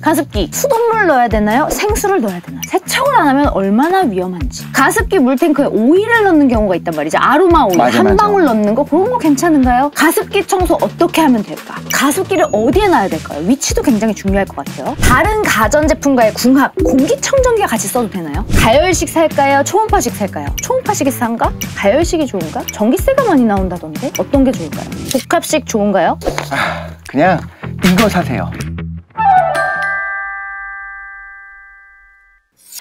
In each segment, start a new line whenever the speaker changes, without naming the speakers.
가습기 수돗물 넣어야 되나요? 생수를 넣어야 되나요? 세척을 안 하면 얼마나 위험한지. 가습기 물탱크에 오일을 넣는 경우가 있단 말이죠. 아로마 오일 한 방울 넣는 거 그런 거 괜찮은가요? 가습기 청소 어떻게 하면 될까? 가습기를 어디에 놔야 될까요? 위치도 굉장히 중요할 것 같아요. 다른 가전제품과의 궁합, 공기청정기가 같이 써도 되나요? 가열식 살까요? 초음파식 살까요? 초음파식이 싼가? 가열식이 좋은가? 전기세가 많이 나온다던데? 어떤 게 좋을까요? 복합식 좋은가요?
그냥 이거 사세요.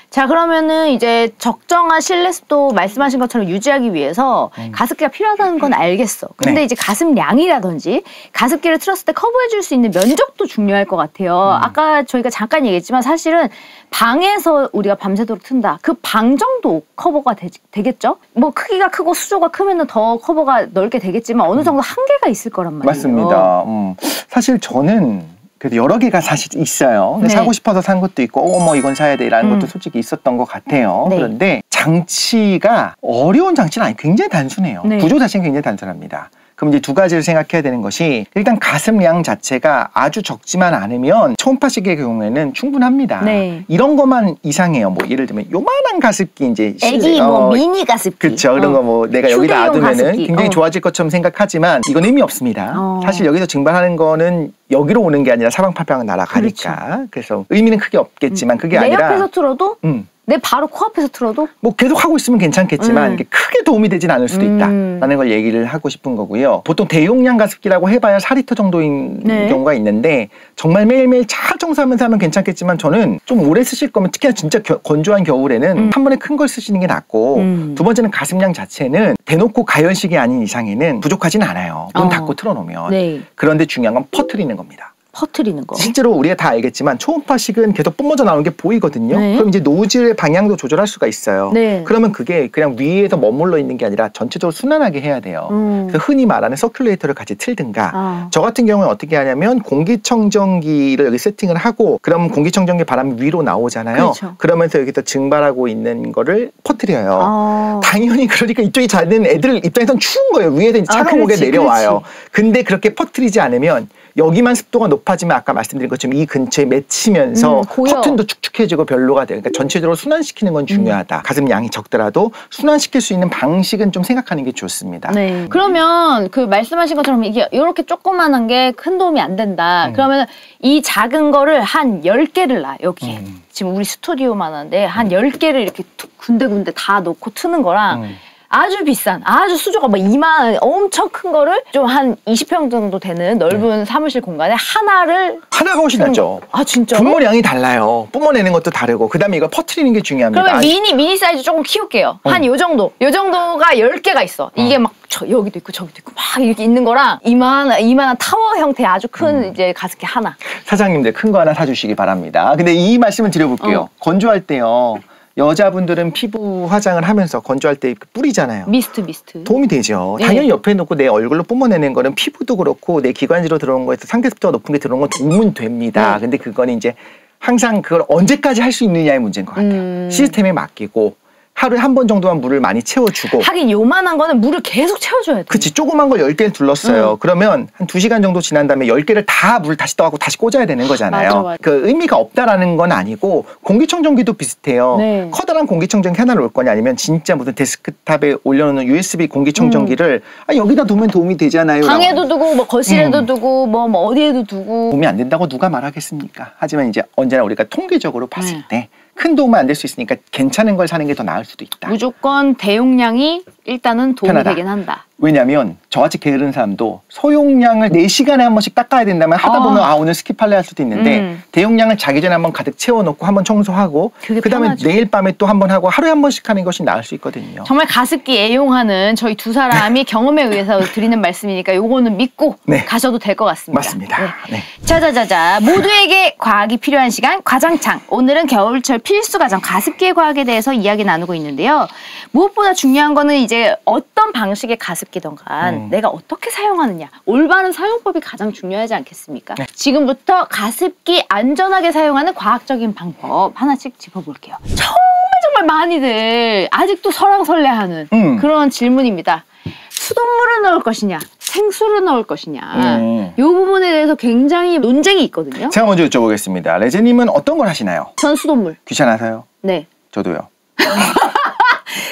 자, 그러면은 이제 적정한 실내 습도 말씀하신 것처럼 유지하기 위해서 가습기가 필요하다는 건 알겠어. 근데
네.
이제 가습량이라든지 가습기를 틀었을 때 커버해 줄 수 있는 면적도 중요할 것 같아요. 아까 저희가 잠깐 얘기했지만 사실은 방에서 우리가 밤새도록 튼다. 그 방 정도 커버가 되겠죠? 뭐 크기가 크고 수조가 크면은 더 커버가 넓게 되겠지만 어느 정도 한계가 있을 거란 말이에요.
맞습니다. 사실 저는 그래도 여러 개가 사실 있어요.
네.
사고 싶어서 산 것도 있고 어머 이건 사야 돼 라는 것도 솔직히 있었던 것 같아요.
네.
그런데 장치가 어려운 장치는 아니고 굉장히 단순해요.
네.
구조 자체는 굉장히 단순합니다. 그럼 이제 두 가지를 생각해야 되는 것이 일단 가습량 자체가 아주 적지만 않으면 초음파식의 경우에는 충분합니다.
네.
이런 것만 이상해요. 뭐 예를 들면 요만한 가습기 이제
애기 뭐 미니 가습기.
그렇죠. 그런 거 뭐 내가 여기다 놔두면은
가습기.
굉장히 좋아질 것처럼 생각하지만 이건 의미 없습니다. 사실 여기서 증발하는 거는 여기로 오는 게 아니라 사방팔방을 날아가니까. 그렇죠. 그래서 의미는 크게 없겠지만 그게
내
아니라
앞에서 틀어도 내 바로 코앞에서 틀어도
뭐 계속 하고 있으면 괜찮겠지만 이게 크게 도움이 되진 않을 수도 있다라는 걸 얘기를 하고 싶은 거고요. 보통 대용량 가습기라고 해봐야 4리터 정도인
네.
경우가 있는데 정말 매일매일 잘 청소하면서 하면 괜찮겠지만 저는 좀 오래 쓰실 거면 특히나 진짜 건조한 겨울에는 한 번에 큰 걸 쓰시는 게 낫고 두 번째는 가습량 자체는 대놓고 가열식이 아닌 이상에는 부족하진 않아요. 문 닫고 틀어놓으면.
네.
그런데 중요한 건 퍼뜨리는 겁니다.
퍼뜨리는 거.
실제로 우리가 다 알겠지만 초음파식은 계속 뿜어져 나오는 게 보이거든요.
네.
그럼 이제 노즐의 방향도 조절할 수가 있어요.
네.
그러면 그게 그냥 위에서 머물러 있는 게 아니라 전체적으로 순환하게 해야 돼요. 그래서 흔히 말하는 서큘레이터를 같이 틀든가 저 같은 경우는 어떻게 하냐면 공기청정기를 여기 세팅을 하고 그러면 공기청정기 바람이 위로 나오잖아요.
그렇죠.
그러면서 여기서 증발하고 있는 거를 퍼뜨려요. 당연히 그러니까 이쪽이 자는 애들 입장에선 추운 거예요. 위에서 차가운 오게 내려와요. 근데 그렇게 퍼뜨리지 않으면 여기만 습도가 높아지면 아까 말씀드린 것처럼 이 근처에 맺히면서 커튼도 축축해지고 별로가 돼요. 그러니까 전체적으로 순환시키는 건 중요하다. 가습 양이 적더라도 순환시킬 수 있는 방식은 좀 생각하는 게 좋습니다.
네. 그러면 그 말씀하신 것처럼 이게 이렇게 조그만한 게 큰 도움이 안 된다. 그러면 이 작은 거를 한 10개를 놔 여기에. 지금 우리 스튜디오만 한데 한 10개를 이렇게 군데군데 다 놓고 트는 거랑 아주 비싼, 아주 수조가 막 2만 엄청 큰 거를 좀 한 20평 정도 되는 넓은 사무실 공간에 하나가
훨씬 낫죠.
아, 진짜로?
분모량이 달라요. 뿜어내는 것도 다르고 그다음에 이걸 퍼뜨리는 게 중요합니다.
그러면 미니 사이즈 조금 키울게요. 한 요 정도. 요 정도가 10개가 있어. 이게 막 여기도 있고 저기도 있고 막 이렇게 있는 거랑 이만한 타워 형태의 아주 큰 이제 가습기 하나.
사장님들 큰 거 하나 사주시기 바랍니다. 근데 이 말씀을 드려볼게요. 건조할 때요. 여자분들은 피부 화장을 하면서 건조할 때 뿌리잖아요.
미스트.
도움이 되죠.
네.
당연히 옆에 놓고 내 얼굴로 뿜어내는 거는 피부도 그렇고 내 기관지로 들어온 거에서 상대 습도가 높은 게 들어온 건 도움은 됩니다. 근데 그거는 이제 항상 그걸 언제까지 할 수 있느냐의 문제인 것 같아요. 시스템에 맡기고 하루에 한 번 정도만 물을 많이 채워주고
하긴 요만한 거는 물을 계속 채워줘야 돼.
그치 조그만 걸 10개를 둘렀어요. 그러면 한 2시간 정도 지난 다음에 10개를 다 물 다시 떠갖고 다시 꽂아야 되는 거잖아요.
맞아.
그 의미가 없다라는 건 아니고 공기청정기도 비슷해요.
네.
커다란 공기청정기 하나를 올 거냐 아니면 진짜 무슨 데스크탑에 올려놓는 USB 공기청정기를 여기다 두면 도움이 되잖아요.
방에도 두고 뭐 거실에도 두고 뭐 어디에도 두고.
도움이 안 된다고 누가 말하겠습니까? 하지만 이제 언제나 우리가 통계적으로 봤을 때 큰 도움은 안 될 수 있으니까 괜찮은 걸 사는 게 더 나을 수도 있다.
무조건 대용량이 일단은 도움이
편하다.
되긴 한다.
왜냐하면 저같이 게으른 사람도 소용량을 4시간에 한 번씩 닦아야 된다면 하다 보면 오늘 스킵할래 할 수도 있는데 대용량을 자기 전에 한번 가득 채워놓고 한번 청소하고 그다음에
편하죠.
내일 밤에 또 한 번 하고 하루에 한 번씩 하는 것이 나을 수 있거든요.
정말 가습기 애용하는 저희 두 사람이 경험에 의해서 드리는 말씀이니까 요거는 믿고 가셔도 될 것 같습니다.
맞습니다.
자자자자 모두에게 과학이 필요한 시간 과장창. 오늘은 겨울철 필수 과정 가습기의 과학에 대해서 이야기 나누고 있는데요. 무엇보다 중요한 거는 이제 어떤 방식의 가습기든 간 내가 어떻게 사용하느냐 올바른 사용법이 가장 중요하지 않겠습니까? 지금부터 가습기 안전하게 사용하는 과학적인 방법 하나씩 짚어볼게요. 정말 많이들 아직도 설왕설래하는 그런 질문입니다. 수돗물을 넣을 것이냐 생수를 넣을 것이냐. 이 부분에 대해서 굉장히 논쟁이 있거든요.
제가 먼저 여쭤보겠습니다. 레제님은 어떤 걸 하시나요?
전 수돗물.
귀찮아서요?
네.
저도요.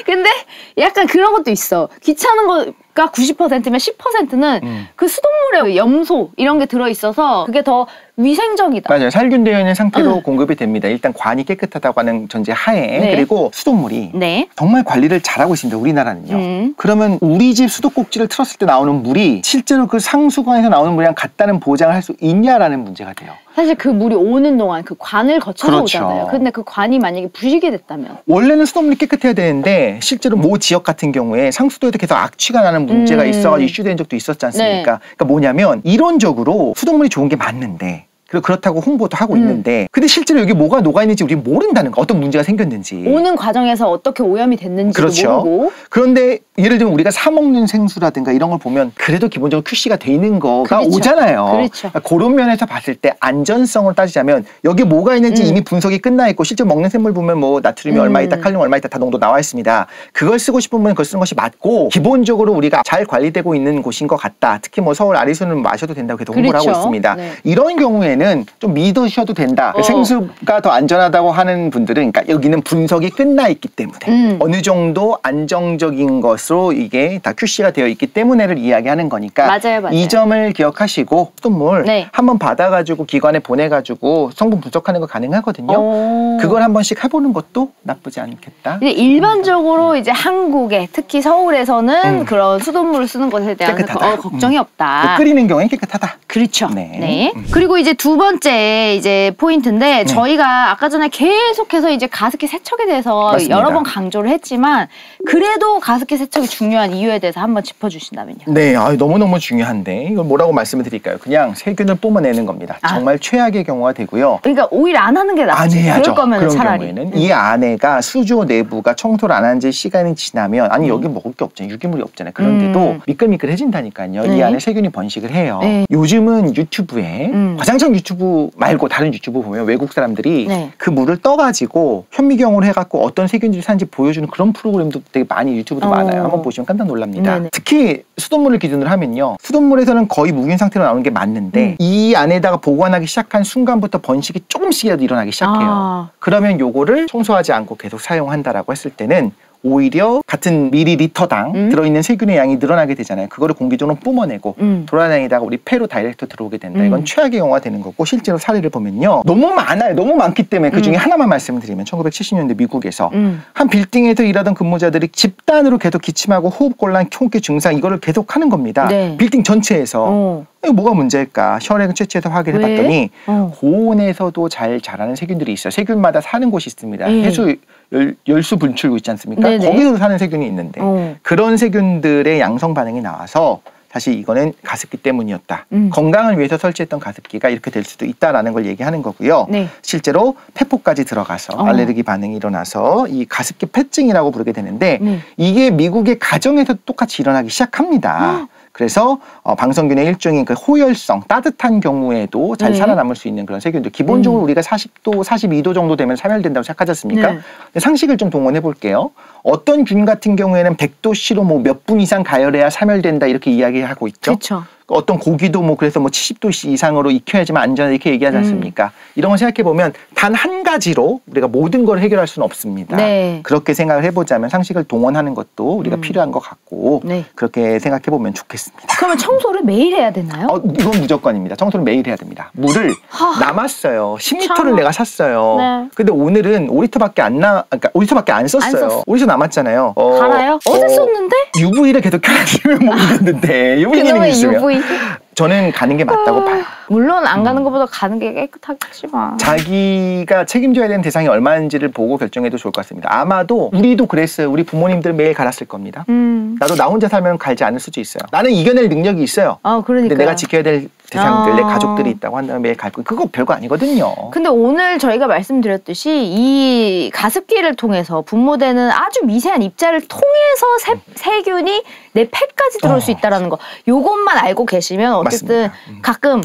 근데 약간 그런 것도 있어. 귀찮은 거가 90%면 10%는 그 수돗물에 염소 이런 게 들어있어서 그게 더 위생적이다.
맞아요. 살균되어 있는 상태로 공급이 됩니다. 일단 관이 깨끗하다고 하는 전제 하에.
네.
그리고 수돗물이
네.
정말 관리를 잘하고 있습니다. 우리나라는요. 그러면 우리 집 수도꼭지를 틀었을 때 나오는 물이 실제로 그 상수관에서 나오는 물이랑 같다는 보장을 할 수 있냐라는 문제가 돼요.
사실 그 물이 오는 동안 그 관을 거쳐서
그렇죠.
오잖아요. 근데 그 관이 만약에 부식이 됐다면
원래는 수돗물이 깨끗해야 되는데 실제로 모 지역 같은 경우에 상수도에도 계속 악취가 나는 문제가 있어가지고 이슈된 적도 있었지 않습니까?
네.
그러니까 뭐냐면 이론적으로 수돗물이 좋은 게 맞는데 그리고 그렇다고 홍보도 하고 있는데 근데 실제로 여기 뭐가 녹아있는지 우리 모른다는 거. 어떤 문제가 생겼는지.
오는 과정에서 어떻게 오염이 됐는지도
그렇죠.
모르고.
그런데 예를 들면 우리가 사 먹는 생수라든가 이런 걸 보면 그래도 기본적으로 QC가 돼 있는 거가
그렇죠.
오잖아요.
그렇죠.
그러니까 그런 면에서 봤을 때 안전성을 따지자면 여기 뭐가 있는지 이미 분석이 끝나 있고 실제 먹는 샘물 보면 뭐 나트륨이 얼마 있다, 칼륨 얼마 있다 다 농도 나와 있습니다. 그걸 쓰고 싶으면 그걸 쓰는 것이 맞고 기본적으로 우리가 잘 관리되고 있는 곳인 것 같다. 특히 뭐 서울 아리수는 마셔도 된다고 계속 홍보를
그렇죠.
하고 있습니다.
네.
이런 경우에는 좀 믿으셔도 된다. 생수가 더 안전하다고 하는 분들은 그러니까 여기는 분석이 끝나 있기 때문에 어느 정도 안정적인 것으로 이게 다 QC가 되어 있기 때문에를 이야기하는 거니까
맞아요.
이 점을 기억하시고 수돗물
네.
한번 받아가지고 기관에 보내가지고 성분 분석하는 거 가능하거든요. 그걸 한 번씩 해보는 것도 나쁘지 않겠다.
근데 일반적으로 이제 한국에 특히 서울에서는 그런 수돗물을 쓰는 것에 대한 걱정이 없다.
끓이는 경우엔 깨끗하다.
그렇죠.
네.
네. 그리고 이제 두 번째 이제 포인트인데 저희가 아까 전에 계속해서 이제 가습기 세척에 대해서
맞습니다.
여러 번 강조를 했지만 그래도 가습기 세척이 중요한 이유에 대해서 한번 짚어주신다면요.
네, 너무너무 중요한데 이걸 뭐라고 말씀을 드릴까요? 그냥 세균을 뿜어내는 겁니다. 정말 최악의 경우가 되고요.
그러니까 오히려 안 하는 게 낫지.
안 해야죠.
그럴 거면
그런
차라리.
경우에는 이 안에가 수조 내부가 청소를 안 한 지 시간이 지나면 아니 여기 먹을 게 없잖아요. 유기물이 없잖아요. 그런데도 미끌미끌해진다니까요. 이 안에 세균이 번식을 해요. 요즘은 유튜브에 과장창 유튜브 말고 다른 유튜브 보면 외국 사람들이 그 물을 떠가지고 현미경으로 해갖고 어떤 세균들이 사는지 보여주는 그런 프로그램도 되게 많이 유튜브도 많아요. 한번 보시면 깜짝 놀랍니다.
네네.
특히 수돗물을 기준으로 하면요. 수돗물에서는 거의 무균 상태로 나오는 게 맞는데 이 안에다가 보관하기 시작한 순간부터 번식이 조금씩이라도 일어나기 시작해요. 그러면 요거를 청소하지 않고 계속 사용한다라고 했을 때는 오히려 같은 미리리터당 들어있는 세균의 양이 늘어나게 되잖아요. 그거를 공기중으로 뿜어내고 돌아다니다가 우리 폐로 다이렉트 들어오게 된다. 이건 최악의 경우가 되는 거고 실제로 사례를 보면요. 너무 많아요. 너무 많기 때문에 그중에 하나만 말씀을 드리면 1970년대 미국에서 한 빌딩에서 일하던 근무자들이 집단으로 계속 기침하고 호흡곤란, 총기 증상 이거를 계속 하는 겁니다.
네.
빌딩 전체에서. 이거 뭐가 문제일까? 혈액을 채취해서 확인해봤더니 고온에서도 잘 자라는 세균들이 있어요. 세균마다 사는 곳이 있습니다. 해수 열수 분출구 있지 않습니까?
네네.
거기서 사는 세균이 있는데 그런 세균들의 양성 반응이 나와서 사실 이거는 가습기 때문이었다. 건강을 위해서 설치했던 가습기가 이렇게 될 수도 있다라는 걸 얘기하는 거고요.
네.
실제로 폐포까지 들어가서 알레르기 반응이 일어나서 이 가습기 폐증이라고 부르게 되는데 이게 미국의 가정에서 똑같이 일어나기 시작합니다. 그래서 방성균의 일종인 그 호열성, 따뜻한 경우에도 잘 살아남을 수 있는 그런 세균들. 기본적으로 우리가 40도, 42도 정도 되면 사멸된다고 생각하지 않습니까? 근데 상식을 좀 동원해 볼게요. 어떤 균 같은 경우에는 100도씨로 뭐 몇 분 이상 가열해야 사멸된다 이렇게 이야기하고 있죠.
그렇죠.
어떤 고기도 뭐 그래서 뭐 70도 이상으로 익혀야지만 안전하다 이렇게 얘기하지 않습니까? 이런 걸 생각해 보면 단 한 가지로 우리가 모든 걸 해결할 수는 없습니다.
네.
그렇게 생각을 해보자면 상식을 동원하는 것도 우리가 필요한 것 같고 그렇게 생각해 보면 좋겠습니다.
그러면 청소를 매일 해야 되나요?
이건 무조건입니다. 청소를 매일 해야 됩니다. 물을 남았어요. 10리터를 내가 샀어요.
네.
근데 오늘은 5리터밖에 그러니까 5리터밖에 안 썼어요. 5리터 남았잖아요.
갈아요? 어제 썼는데?
UV를 계속 켜놨으면 모르겠는데 UV 기능이 있으면.
UV.
저는 가는 게 맞다고 봐요.
물론 안 가는 것보다 가는 게 깨끗하겠지만
자기가 책임져야 되는 대상이 얼마인지를 보고 결정해도 좋을 것 같습니다. 아마도 우리도 그랬어요. 우리 부모님들 매일 갈았을 겁니다. 나도 나 혼자 살면 갈지 않을 수도 있어요. 나는 이겨낼 능력이 있어요. 근데 내가 지켜야 될 대상들, 내 가족들이 있다고 한다면 매일 갈 거. 그거 별거 아니거든요.
근데 오늘 저희가 말씀드렸듯이 이 가습기를 통해서 분모되는 아주 미세한 입자를 통해서 세균이 내 폐까지 들어올 수 있다는 거. 요것만 알고 계시면 어쨌든 가끔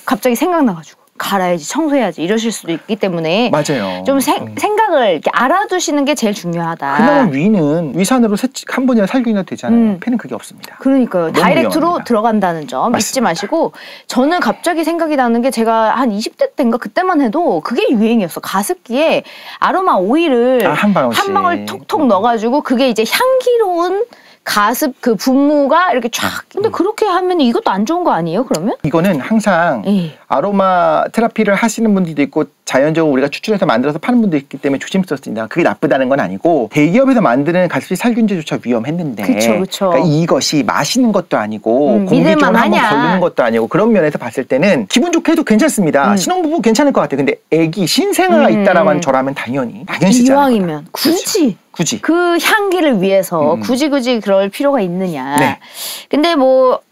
갑자기 생각나가지고 갈아야지, 청소해야지 이러실 수도 있기 때문에
맞아요.
좀 생각을 이렇게 알아두시는 게 제일 중요하다.
그나마 위는 위산으로 한 번이나 살균이 되잖아요. 폐는 그게 없습니다.
그러니까요. 다이렉트로
위험합니다.
들어간다는 점 잊지 마시고, 저는 갑자기 생각이 나는 게 제가 한 20대 때인가 그때만 해도 그게 유행이었어. 가습기에 아로마 오일을 한 방울 톡톡 넣어가지고 그게 이제 향기로운 가습 그 분무가 이렇게 쫙. 근데 그렇게 하면 이것도 안 좋은 거 아니에요, 그러면?
이거는 항상 아로마 테라피를 하시는 분들도 있고 자연적으로 우리가 추출해서 만들어서 파는 분도 있기 때문에 조심스럽습니다. 그게 나쁘다는 건 아니고 대기업에서 만드는 가습기 살균제조차 위험했는데
그쵸.
그러니까 이것이 맛있는 것도 아니고 공기적으로 한번 걸리는 것도 아니고 그런 면에서 봤을 때는 기분 좋게 해도 괜찮습니다. 신혼부부 괜찮을 것 같아요. 근데 애기 신생아가 있다라고 하는 저라면 당연히 쓰지 않을 거다.
이왕이면 굳이 그 향기를 위해서 굳이 그럴 필요가 있느냐.
네.
근데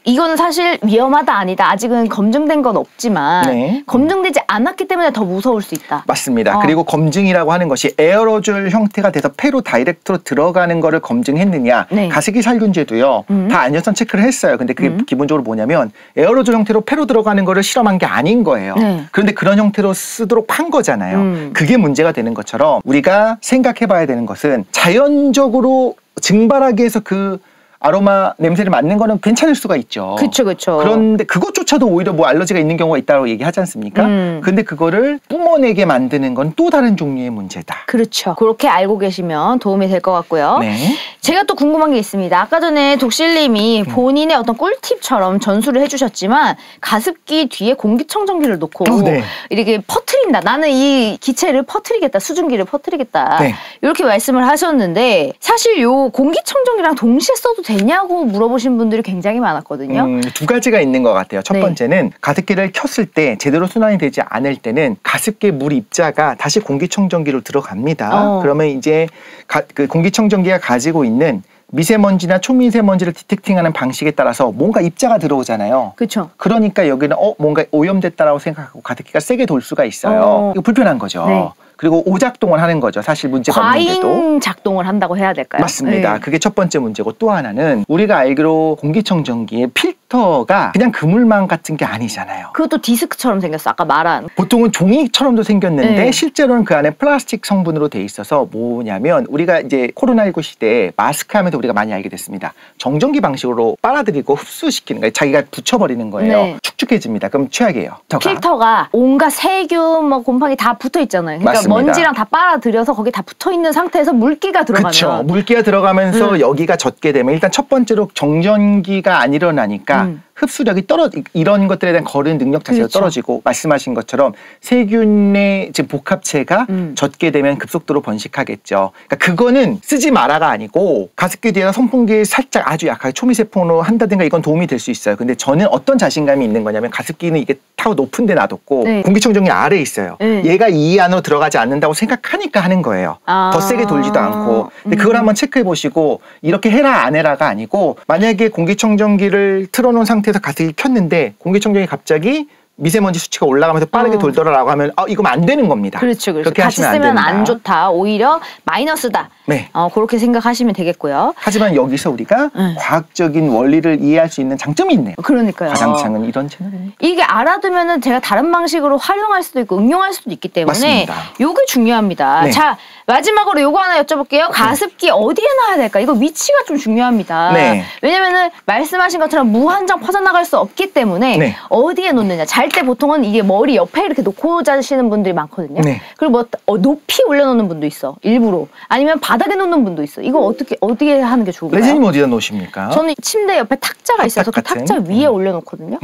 이거는 사실 위험하다 아니다 아직은 검증된 건 없지만 검증되지 않았기 때문에 더 무서울 수 있다.
맞습니다. 그리고 검증이라고 하는 것이 에어로졸 형태가 돼서 폐로 다이렉트로 들어가는 거를 검증했느냐. 가습기 살균제도요. 다 안전성 체크를 했어요. 근데 그게 기본적으로 뭐냐면 에어로졸 형태로 폐로 들어가는 거를 실험한 게 아닌 거예요. 그런데 그런 형태로 쓰도록 판 거잖아요. 그게 문제가 되는 것처럼 우리가 생각해 봐야 되는 것은 자연적으로 증발하기 위해서 그 아로마 냄새를 맡는 거는 괜찮을 수가 있죠. 그렇죠. 그런데 그것조차도 오히려 알러지가 있는 경우가 있다고 얘기하지 않습니까? 근데 그거를 뿜어내게 만드는 건 또 다른 종류의 문제다. 그렇죠.
그렇게 알고 계시면 도움이 될 것 같고요. 제가 또 궁금한 게 있습니다. 아까 전에 독실님이 본인의 어떤 꿀팁처럼 전수를 해주셨지만 가습기 뒤에 공기청정기를 놓고 이렇게 퍼트린다. 나는 이 기체를 퍼트리겠다. 수증기를 퍼트리겠다. 이렇게 말씀을 하셨는데 사실 요 공기청정기랑 동시에 써도 되냐고 물어보신 분들이 굉장히 많았거든요.
두 가지가 있는 것 같아요. 첫 번째는 가습기를 켰을 때 제대로 순환이 되지 않을 때는 가습기의 물 입자가 다시 공기청정기로 들어갑니다. 그러면 이제 그 공기청정기가 가지고 있는 미세먼지나 초미세먼지를 디텍팅하는 방식에 따라서 뭔가 입자가 들어오잖아요.
그렇죠.
그러니까 여기는 뭔가 오염됐다라고 생각하고 가습기가 세게 돌 수가 있어요. 이거 불편한 거죠. 그리고 오작동을 하는 거죠. 사실 문제가 없는데도.
과잉 작동을 한다고 해야 될까요?
맞습니다. 그게 첫 번째 문제고 또 하나는 우리가 알기로 공기청정기의 필터가 그냥 그물망 같은 게 아니잖아요.
그것도 디스크처럼 생겼어. 아까 말한.
보통은 종이처럼도 생겼는데 실제로는 그 안에 플라스틱 성분으로 돼 있어서 뭐냐면 우리가 이제 코로나19 시대에 마스크 하면서 우리가 많이 알게 됐습니다. 정전기 방식으로 빨아들이고 흡수시키는 거예요. 자기가 붙여버리는 거예요. 축축해집니다. 그럼 최악이에요.
필터가 온갖 세균 곰팡이 다 붙어 있잖아요. 그러니까 맞습니다. 먼지랑 다 빨아들여서 거기 다 붙어 있는 상태에서 물기가 들어가면.
그렇죠. 물기가 들어가면서 여기가 젖게 되면 일단 첫 번째로 정전기가 안 일어나니까 흡수력이 이런 것들에 대한 거른 능력 자체가 떨어지고 말씀하신 것처럼 세균의 지금 복합체가 젖게 되면 급속도로 번식하겠죠. 그러니까 그거는 쓰지 마라가 아니고 가습기 뒤에나 선풍기 살짝 아주 약하게 초미세풍으로 한다든가 이건 도움이 될 수 있어요. 근데 저는 어떤 자신감이 있는 거냐면 가습기는 이게 타고 높은 데 놔뒀고 공기청정기 아래에 있어요. 얘가 이 안으로 들어가지 않는다고 생각하니까 하는 거예요. 더 세게 돌지도 않고. 근데 그걸 한번 체크해 보시고 이렇게 해라 안 해라가 아니고 만약에 공기청정기를 틀어놓은 상태에서 가습기 켰는데 공기청정기 갑자기 미세먼지 수치가 올라가면서 빠르게 돌더라라고 하면 이거면 안 되는 겁니다. 그렇죠. 그렇게
같이 쓰면 안 좋다. 오히려 마이너스다. 그렇게 생각하시면 되겠고요.
하지만 여기서 우리가 과학적인 원리를 이해할 수 있는 장점이 있네요.
그러니까요.
가장창은 이런 채널이에요.
이게 알아두면은 제가 다른 방식으로 활용할 수도 있고 응용할 수도 있기 때문에 요게 중요합니다. 자, 마지막으로 요거 하나 여쭤볼게요. 가습기 어디에 놔야 될까? 이거 위치가 좀 중요합니다. 왜냐면은 말씀하신 것처럼 무한정 퍼져나갈 수 없기 때문에 어디에 놓느냐. 잘 때 보통은 이게 머리 옆에 이렇게 놓고 자시는 분들이 많거든요. 그리고 높이 올려놓는 분도 있어. 일부러. 아니면 바닥에 놓는 분도 있어. 이거 어떻게 하는 게 좋을까요?
레진님 어디다 놓으십니까?
저는 침대 옆에 탁자가 있어서 그 탁자 위에 올려놓거든요.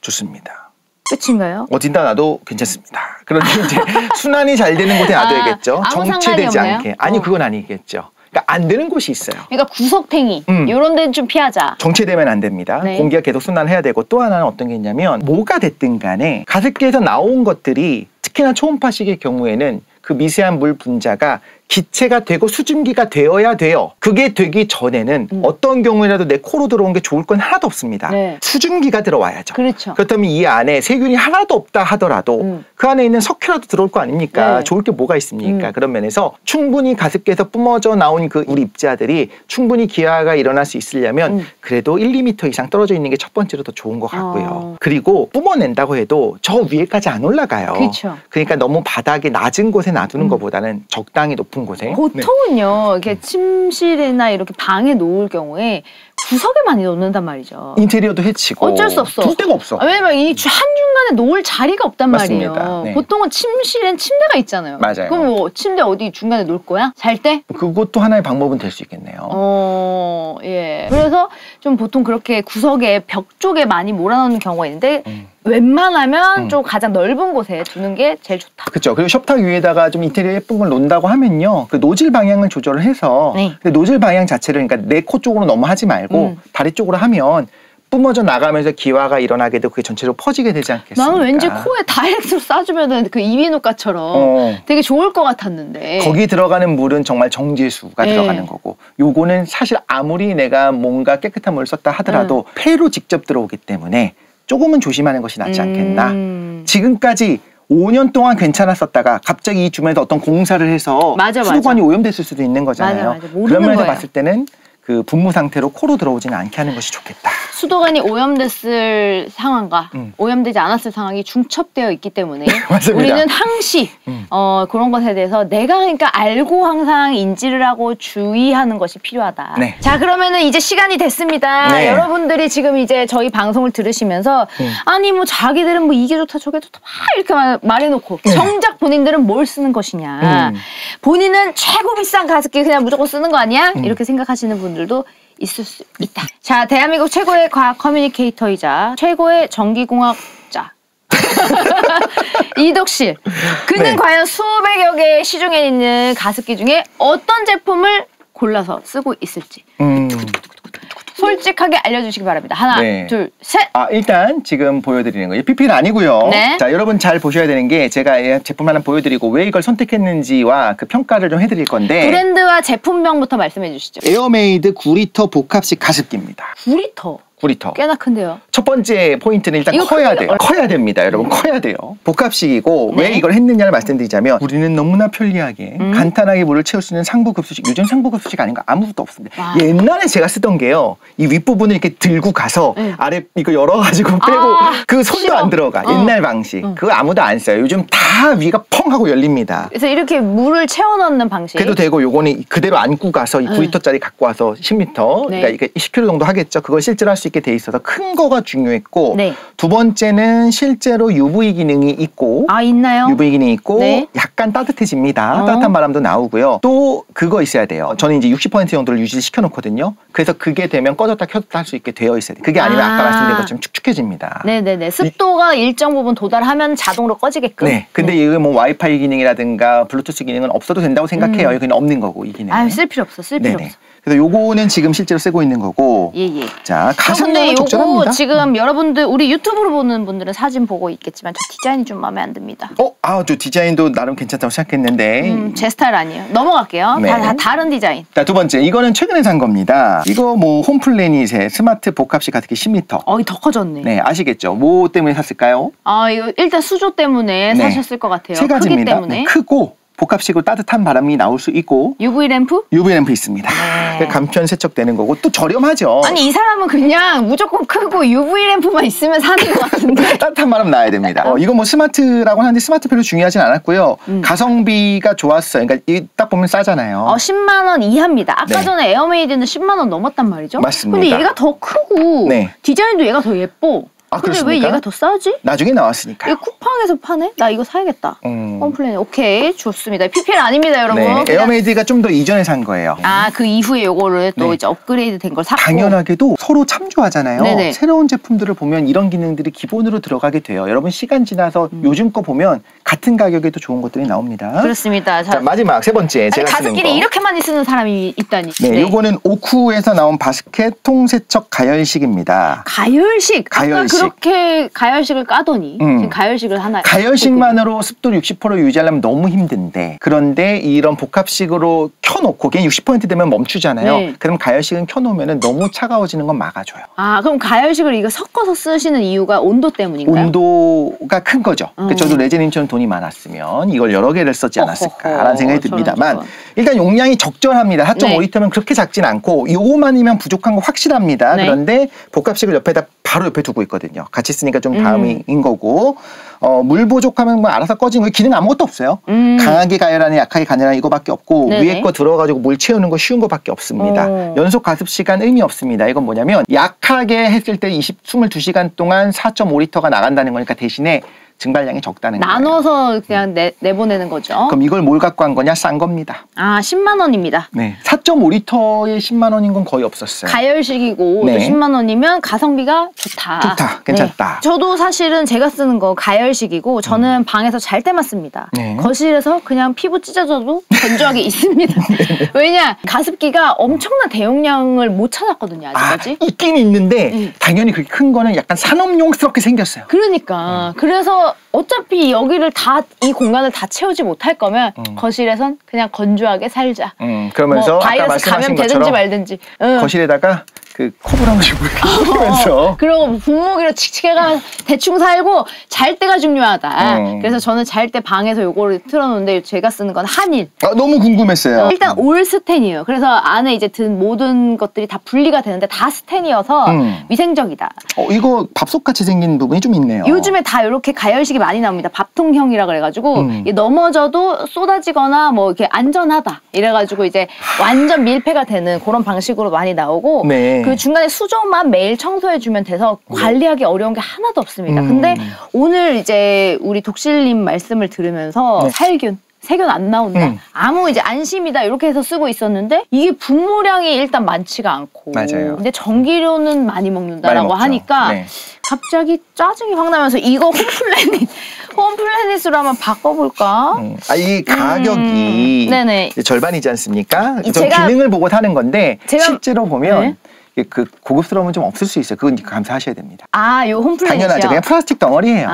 좋습니다.
끝인가요?
어딘가 놔도 괜찮습니다. 그런데 이제 순환이 잘 되는 곳에 놔둬야겠죠. 정체되지 않게. 아니 그건 아니겠죠. 그러니까 안 되는 곳이 있어요.
그러니까 구석탱이 이런 데는 좀 피하자.
정체되면 안 됩니다. 공기가 계속 순환해야 되고 또 하나는 어떤 게 있냐면 뭐가 됐든 간에 가습기에서 나온 것들이 특히나 초음파식의 경우에는 그 미세한 물 분자가 기체가 되고 수증기가 되어야 돼요. 그게 되기 전에는 어떤 경우에라도 내 코로 들어온 게 좋을 건 하나도 없습니다.
네.
수증기가 들어와야죠.
그렇죠.
그렇다면 이 안에 세균이 하나도 없다 하더라도 그 안에 있는 석회라도 들어올 거 아닙니까?
네.
좋을 게 뭐가 있습니까? 그런 면에서 충분히 가습기에서 뿜어져 나온 그 우리 입자들이 충분히 기화가 일어날 수 있으려면 그래도 1, 2m 이상 떨어져 있는 게 첫 번째로 더 좋은 것 같고요. 그리고 뿜어낸다고 해도 저 위에까지 안 올라가요.
그렇죠.
그러니까 너무 바닥에 낮은 곳에 놔두는 것보다는 적당히 높은 곳에.
보통은요, 이렇게 침실이나 이렇게 방에 놓을 경우에 구석에 많이 놓는단 말이죠.
인테리어도 해치고
어쩔 수 없어.
둘 데가 없어.
왜냐면 이 한중간에 놓을 자리가 없단
맞습니다.
말이에요.
네.
보통은 침실엔 침대가 있잖아요.
맞아요.
그럼 뭐 침대 어디 중간에 놓을 거야? 잘 때?
그것도 하나의 방법은 될 수 있겠네요.
예. 그래서 좀 보통 그렇게 구석에 벽 쪽에 많이 몰아넣는 경우가 있는데 웬만하면 좀 가장 넓은 곳에 두는 게 제일 좋다.
그렇죠. 그리고 식탁 위에다가 좀 인테리어 예쁜 걸 놓는다고 하면요, 그 노즐 방향을 조절을 해서
네.
근데 노즐 방향 자체를 그러니까 내 코 쪽으로 너무 하지 말고 다리 쪽으로 하면 뿜어져 나가면서 기화가 일어나게도 그게 전체로 퍼지게 되지 않겠습니까?
나는 왠지 코에 다이렉트로 쏴주면은 그 이비인후과처럼 되게 좋을 것 같았는데.
거기 들어가는 물은 정말 정제수가
네.
들어가는 거고, 요거는 사실 아무리 내가 뭔가 깨끗한 물을 썼다 하더라도 폐로 직접 들어오기 때문에 조금은 조심하는 것이 낫지 않겠나. 지금까지 5년 동안 괜찮았었다가 갑자기 이 주변에서 어떤 공사를 해서 수도관이 오염됐을 수도 있는 거잖아요. 그런 면에서 봤을 때는 그 분무 상태로 코로 들어오지는 않게 하는 것이 좋겠다.
수도관이 오염됐을 상황과 오염되지 않았을 상황이 중첩되어 있기 때문에
맞습니다.
우리는 항시 그런 것에 대해서 내가 그러니까 알고 항상 인지를 하고 주의하는 것이 필요하다.
네.
자, 그러면은 이제 시간이 됐습니다.
네.
여러분들이 지금 이제 저희 방송을 들으시면서 아니 뭐 자기들은 뭐 이게 좋다 저게 좋다 막 이렇게 말해놓고 정작 본인들은 뭘 쓰는 것이냐. 본인은 최고 비싼 가습기 그냥 무조건 쓰는 거 아니야? 이렇게 생각하시는 분들도 있을 수 있다. 자, 대한민국 최고의 과학 커뮤니케이터이자 최고의 전기공학자 이덕실. 그는 과연 수백여 개의 시중에 있는 가습기 중에 어떤 제품을 골라서 쓰고 있을지 솔직하게 알려주시기 바랍니다. 하나, 둘, 셋.
일단 지금 보여드리는 거예요. PPL 아니고요.
네.
자, 여러분 잘 보셔야 되는 게 제가 제품 하나 보여드리고 왜 이걸 선택했는지와 그 평가를 좀 해드릴 건데.
브랜드와 제품명부터 말씀해 주시죠.
에어메이드 9리터 복합식 가습기입니다.
9리터.
9리터.
꽤나 큰데요.
첫 번째 포인트는 일단 커야 돼요. 커야 됩니다, 여러분. 커야 돼요. 복합식이고 왜 이걸 했느냐를 말씀드리자면 우리는 너무나 편리하게 간단하게 물을 채울 수 있는 상부급수식. 요즘 상부급수식 아닌 거 아무것도 없습니다. 옛날에 제가 쓰던 게요, 이 윗부분을 이렇게 들고 가서 아래 이거 열어가지고 빼고 그 손도
싫어.
안 들어가. 옛날 방식. 그거 아무도 안 써요. 요즘 다 위가 펑 하고 열립니다.
그래서 이렇게 물을 채워 넣는 방식.
그래도 되고 요거는 그대로 안고 가서 이 9리터짜리 갖고 와서 10리터 그러니까 이게 10kg 정도 하겠죠. 그걸 실제로 할 수 있게 돼 있어서 큰 거가 중요했고 두 번째는 실제로 UV 기능이 있고
있나요?
UV 기능이 있고 약간 따뜻해집니다. 따뜻한 바람도 나오고요. 또 그거 있어야 돼요. 저는 이제 60% 정도를 유지시켜 놓거든요. 그래서 그게 되면 꺼졌다 켰다 할 수 있게 되어 있어야 돼요. 그게 아니면 아까 말씀드린 것처럼 축축해집니다.
네네네. 습도가 일정 부분 도달하면 자동으로 꺼지게끔.
네. 근데 이거 뭐 와이파이 기능이라든가 블루투스 기능은 없어도 된다고 생각해요. 이건 없는 거고 이 기능.
쓸 필요 없어. 쓸 필요 없어.
그래서 요거는 지금 실제로 쓰고 있는 거고. 자, 가성비는 적절합니다.
요거 지금 여러분들 우리 유튜브로 보는 분들은 사진 보고 있겠지만 저 디자인이 좀 마음에 안 듭니다.
저 디자인도 나름 괜찮다고 생각했는데.
제 스타일 아니에요. 넘어갈게요. 다 다른 디자인.
자, 두 번째. 이거는 최근에 산 겁니다. 이거 뭐 홈플래닛의 스마트 복합식 가습기 10m.
더 커졌네.
네, 아시겠죠? 뭐 때문에 샀을까요?
이거 일단 수조 때문에 사셨을 것 같아요.
세 가지입니다.
크기 때문에.
크고 복합식으로 따뜻한 바람이 나올 수 있고
UV 램프?
UV 램프 있습니다. 간편 세척되는 거고 또 저렴하죠.
아니 이 사람은 그냥 무조건 크고 UV 램프만 있으면 사는 것 같은데.
따뜻한 바람 나야 됩니다. 이거 뭐 스마트라고 하는데 스마트 별로 중요하진 않았고요. 가성비가 좋았어요. 그러니까 딱 보면 싸잖아요.
10만 원 이하입니다. 아까 전에 에어메이드는 10만 원 넘었단 말이죠.
맞습니다.
근데 얘가 더 크고 디자인도 얘가 더 예뻐. 근데
그렇습니까?
왜 얘가 더 싸지?
나중에 나왔으니까요.
이 쿠팡에서 파네? 나 이거 사야겠다. 홈플래닛. 오케이, 좋습니다. PPL 아닙니다, 여러분.
네, 에어메이드가 좀 더 이전에 산 거예요.
그 이후에 요거를 또 이제 업그레이드 된 걸 샀고.
당연하게도 서로 참조하잖아요. 새로운 제품들을 보면 이런 기능들이 기본으로 들어가게 돼요. 여러분 시간 지나서 요즘 거 보면 같은 가격에도 좋은 것들이 나옵니다.
그렇습니다.
자, 마지막 세 번째 제가 쓰는 거.
가습기를 이렇게 많이 쓰는 사람이 있다니.
요거는 오쿠에서 나온 바스켓 통세척 가열식입니다.
가열식? 아까 그렇게 가열식을 까더니 지금 가열식을 하나.
가열식만으로 습도를 60% 유지하려면 너무 힘든데 그런데 이런 복합식으로 켜놓고 그게 60% 되면 멈추잖아요.
네.
그럼 가열식은 켜놓으면 너무 차가워지는 건 막아줘요.
아 그럼 가열식을 이거 섞어서 쓰시는 이유가 온도 때문인가요?
온도가 큰 거죠. 저도 레제님처럼 돈이 많았으면 이걸 여러 개를 썼지 않았을까라는 생각이 듭니다만 일단 용량이 적절합니다. 4.5리터면 그렇게 작진 않고 요거만이면 부족한 거 확실합니다.
네.
그런데 복합식을 옆에다 바로 옆에 두고 있거든요. 같이 쓰니까 좀 다음인 거고 물 부족하면 뭐 알아서 꺼지는 거 기능 아무것도 없어요. 강하게 가열하는 약하게 가열하는 이거밖에 없고
네네.
위에 거 들어가지고 물 채우는 거 쉬운 거밖에 없습니다. 연속 가습 시간 의미 없습니다. 이건 뭐냐면 약하게 했을 때 22시간 동안 4.5리터가 나간다는 거니까 대신에 증발량이 적다는 거예요.
나눠서 그냥 내보내는 거죠.
그럼 이걸 뭘 갖고 한 거냐? 싼 겁니다.
아 10만 원입니다.
네, 4.5리터에 10만 원인 건 거의 없었어요.
가열식이고
네.
10만 원이면 가성비가 좋다.
좋다, 괜찮다.
네. 저도 사실은 제가 쓰는 거 가열식이고 저는 방에서 잘 때만 씁니다.
네.
거실에서 그냥 피부 찢어져도 건조하게 있습니다. 왜냐 가습기가 엄청난 대용량을 못 찾았거든요 아직까지.
있긴 있는데 당연히 그렇게 큰 거는 약간 산업용스럽게 생겼어요.
그러니까 그래서 어차피 여기를 다 이 공간을 다 채우지 못할 거면 거실에선 그냥 건조하게 살자.
그러면서
뭐
아까
바이러스
말씀하신
감염 되든지
것처럼
말든지.
거실에다가 그 코브라운을 뿌리면서
그리고 분무기로 칙칙해가면서 대충 살고 잘 때가 중요하다. 그래서 저는 잘 때 방에서 요거를 틀어놓는데 제가 쓰는 건 한일.
너무 궁금했어요.
일단 올 스텐이에요. 그래서 안에 이제 든 모든 것들이 다 분리가 되는데 다 스텐이어서 위생적이다.
이거 밥솥같이 생긴 부분이 좀 있네요.
요즘에 다 이렇게 가열식이 많이 나옵니다. 밥통형이라 그래가지고 이게 넘어져도 쏟아지거나 뭐 이렇게 안전하다 이래가지고 이제 완전 밀폐가 되는 그런 방식으로 많이 나오고
네.
그 중간에 수조만 매일 청소해주면 돼서 관리하기 어려운 게 하나도 없습니다. 근데 오늘 이제 우리 독실님 말씀을 들으면서 세균 안 나온다. 아무 이제 안심이다. 이렇게 해서 쓰고 있었는데 이게 분무량이 일단 많지가 않고.
맞아요.
근데 전기료는 많이 먹는다라고 하니까 갑자기 짜증이 확 나면서 이거 홈플래닛으로 한번 바꿔볼까?
이 가격이
네네.
절반이지 않습니까? 좀
제가
기능을 보고 사는 건데 실제로 보면
네.
그 고급스러움은 좀 없을 수 있어요. 그건 감사하셔야 됩니다.
요 홈플래닛이요?
당연하죠. 그냥 플라스틱 덩어리예요.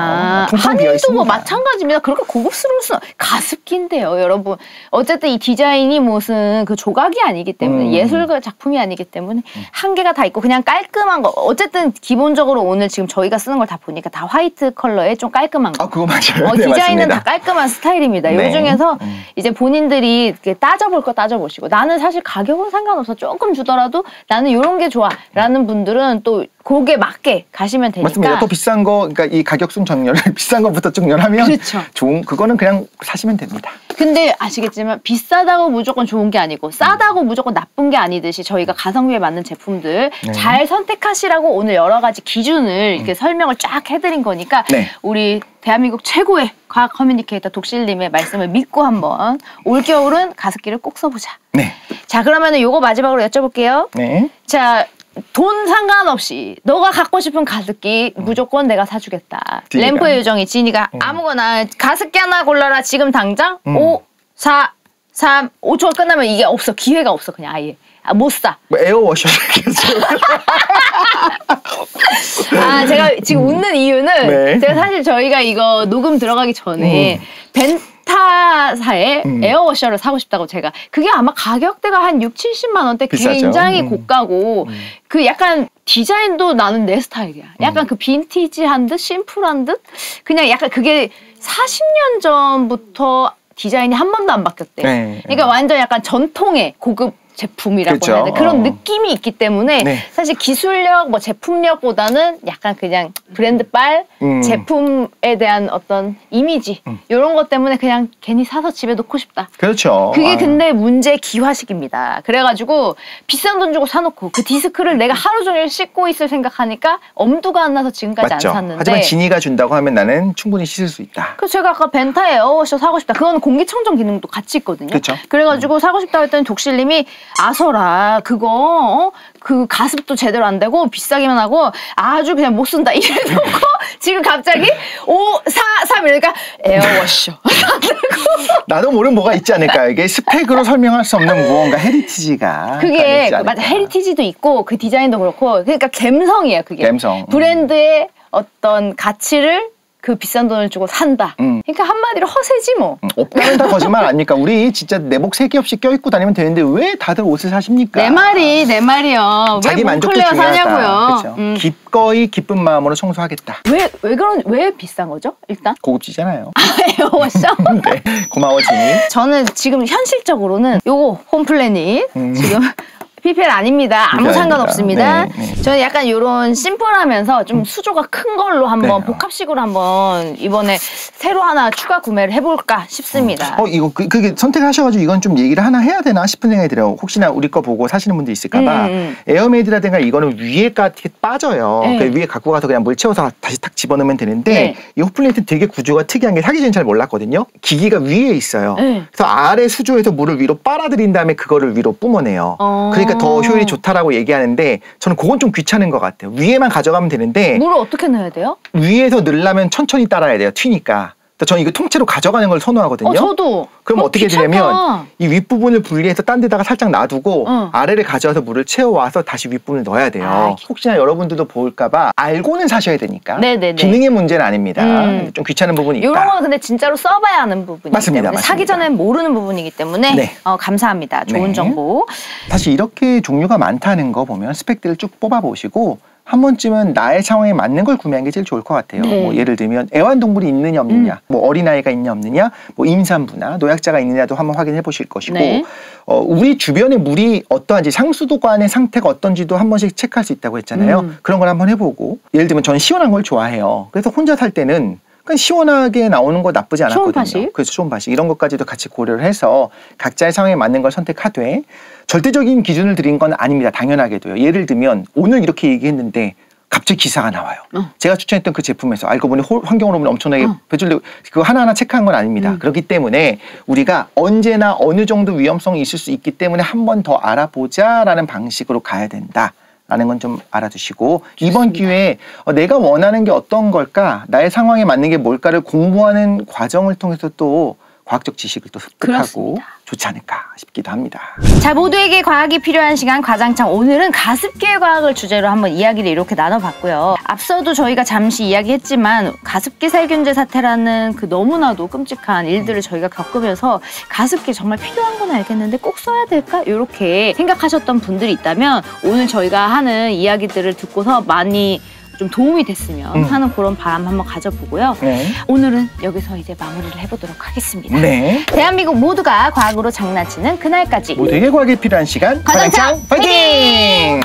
퉁퉁 비어
한일도
있습니다.
뭐 마찬가지입니다. 그렇게 고급스러울 수는 가습기인데요, 여러분. 어쨌든 이 디자인이 무슨 그 조각이 아니기 때문에 예술가 작품이 아니기 때문에 한계가 다 있고 그냥 깔끔한 거. 어쨌든 기본적으로 오늘 지금 저희가 쓰는 걸 다 보니까 다 화이트 컬러에 좀 깔끔한 거.
그거 맞아요. 네,
디자인은
맞습니다.
다 깔끔한 스타일입니다.
네.
요 중에서 이제 본인들이 이렇게 따져볼 거 따져보시고 나는 사실 가격은 상관없어. 조금 주더라도 나는 이런 게 좋아. 라는 분들은 또 그게 맞게 가시면 되니까.
맞습니다. 또 비싼 거, 그러니까 이 가격순 정렬을 비싼 거부터 정렬하면
그렇죠.
그거는 그냥 사시면 됩니다.
근데 아시겠지만 비싸다고 무조건 좋은 게 아니고 싸다고 무조건 나쁜 게 아니듯이 저희가 가성비에 맞는 제품들 잘 선택하시라고 오늘 여러 가지 기준을 이렇게 설명을 쫙 해드린 거니까 우리 대한민국 최고의 과학 커뮤니케이터 독실님의 말씀을 믿고 한번 올겨울은 가습기를 꼭 써보자.
네.
자 그러면은 요거 마지막으로 여쭤볼게요.
네.
자 돈 상관없이 너가 갖고 싶은 가습기 무조건 내가 사주겠다.
지니가.
램프의 요정이 지니가 아무거나 가습기 하나 골라라 지금 당장 5, 4, 3, 5초가 끝나면 이게 없어. 기회가 없어 그냥 아예. 못 사.
뭐 에어워셔겠죠.
제가 지금 웃는 이유는 제가 사실 저희가 이거 녹음 들어가기 전에 벤타사의 에어워셔를 사고 싶다고 제가 그게 아마 가격대가 한 6, 70만 원대
비싸죠.
굉장히 고가고 그 약간 디자인도 나는 내 스타일이야. 약간 그 빈티지한 듯 심플한 듯 그냥 약간 그게 40년 전부터 디자인이 한 번도 안 바뀌었대. 그러니까 완전 약간 전통의 고급 제품이라고 해야 돼. 그런 느낌이 있기 때문에 사실 기술력, 뭐 제품력보다는 약간 그냥 브랜드빨, 제품에 대한 어떤 이미지 이런 것 때문에 그냥 괜히 사서 집에 놓고 싶다.
그렇죠.
그게 근데 문제 기화식입니다. 그래가지고 비싼 돈 주고 사놓고 그 디스크를 내가 하루 종일 씻고 있을 생각하니까 엄두가 안 나서 지금까지
맞죠.
안 샀는데.
하지만 지니가 준다고 하면 나는 충분히 씻을 수 있다.
그래서 제가 아까 벤타의 에어워셔 사고 싶다. 그건 공기청정 기능도 같이 있거든요.
그렇죠.
그래가지고 사고 싶다고 했더니 독실님이 아서라 그거 그 가습도 제대로 안 되고 비싸기만 하고 아주 그냥 못 쓴다 이래놓고 지금 갑자기 5, 4, 3 이러니까 에어워셔
나도 모르는 뭐가 있지 않을까요? 이게 스펙으로 설명할 수 없는 무언가 헤리티지가
그게 맞아 헤리티지도 있고 그 디자인도 그렇고 그러니까 감성이에요 그게
감성.
브랜드의 어떤 가치를 그 비싼 돈을 주고 산다. 그러니까 한마디로 허세지 뭐.
없다면 다 거짓말 아닙니까? 우리 진짜 내복 3개 없이 껴입고 다니면 되는데 왜 다들 옷을 사십니까?
내 말이요.
자기 만족도 중요하다. 그렇죠. 기꺼이 기쁜 마음으로 청소하겠다.
왜 비싼 거죠? 일단
고급지잖아요.
에어워셔?
네, 고마워 지니.
저는 지금 현실적으로는 요거 홈플래닛 지금 PPL 아닙니다. 아무 상관없습니다.
네.
저는 약간 이런 심플하면서 좀 수조가 큰 걸로 한번 복합식으로 한번 이번에 새로 하나 추가 구매를 해볼까 싶습니다.
이거 그게 선택하셔가지고 이건 좀 얘기를 하나 해야 되나 싶은 생각이 들어요. 혹시나 우리 거 보고 사시는 분들 있을까봐. 에어메이드라든가 이거는 위에가 이렇게 빠져요. 그 위에 갖고 가서 그냥 물 채워서 다시 탁 집어넣으면 되는데 이 홈플래닛은 되게 구조가 특이한 게 사기 전에 잘 몰랐거든요. 기기가 위에 있어요. 그래서 아래 수조에서 물을 위로 빨아들인 다음에 그거를 위로 뿜어내요. 그러니까 더 효율이 좋다라고 얘기하는데 저는 그건 좀 귀찮은 것 같아요. 위에만 가져가면 되는데
물을 어떻게 넣어야 돼요?
위에서 넣으려면 천천히 따라야 돼요. 튀니까. 저는 이거 통째로 가져가는 걸 선호하거든요.
저도.
그럼 어떻게 되냐면 이 윗부분을 분리해서 딴 데다가 살짝 놔두고 아래를 가져와서 물을 채워와서 다시 윗부분을 넣어야 돼요. 혹시나 여러분들도 볼까 봐 알고는 사셔야 되니까. 기능의 문제는 아닙니다. 좀 귀찮은 부분이 있다.
이런 건 근데 진짜로 써봐야 하는 부분이기
맞습니다.
때문에 사기 전엔 모르는 부분이기 때문에 감사합니다. 좋은 정보.
사실 이렇게 종류가 많다는 거 보면 스펙들을 쭉 뽑아보시고 한 번쯤은 나의 상황에 맞는 걸 구매하는 게 제일 좋을 것 같아요. 뭐 예를 들면 애완동물이 있느냐 없느냐, 뭐 어린아이가 있냐 없느냐, 뭐 임산부나 노약자가 있느냐도 한번 확인해 보실 것이고 우리 주변의 물이 어떠한지 상수도관의 상태가 어떤지도 한 번씩 체크할 수 있다고 했잖아요. 그런 걸 한번 해보고 예를 들면 저는 시원한 걸 좋아해요. 그래서 혼자 살 때는 그냥 시원하게 나오는 거 나쁘지 않았거든요.
초음파식?
그래서 초음파식 이런 것까지도 같이 고려를 해서 각자의 상황에 맞는 걸 선택하되 절대적인 기준을 드린 건 아닙니다. 당연하게도요. 예를 들면 오늘 이렇게 얘기했는데 갑자기 기사가 나와요. 제가 추천했던 그 제품에서 알고 보니 환경오염을 엄청나게 배출되고 그거 하나하나 체크한 건 아닙니다. 그렇기 때문에 우리가 언제나 어느 정도 위험성이 있을 수 있기 때문에 한 번 더 알아보자라는 방식으로 가야 된다. 라는 건 좀 알아두시고 이번 기회에 내가 원하는 게 어떤 걸까? 나의 상황에 맞는 게 뭘까를 공부하는 과정을 통해서 또 과학적 지식을 또 습득하고 좋지 않을까 싶기도 합니다.
자, 모두에게 과학이 필요한 시간 과장창. 오늘은 가습기의 과학을 주제로 한번 이야기를 이렇게 나눠봤고요. 앞서도 저희가 잠시 이야기했지만 가습기 살균제 사태라는 그 너무나도 끔찍한 일들을 저희가 겪으면서 가습기 정말 필요한 건 알겠는데 꼭 써야 될까? 이렇게 생각하셨던 분들이 있다면 오늘 저희가 하는 이야기들을 듣고서 많이 좀 도움이 됐으면 하는 그런 바람 한번 가져보고요. 오늘은 여기서 이제 마무리를 해보도록 하겠습니다. 대한민국 모두가 과학으로 장난치는 그날까지
모두에게 과학이 필요한 시간
과장창
파이팅!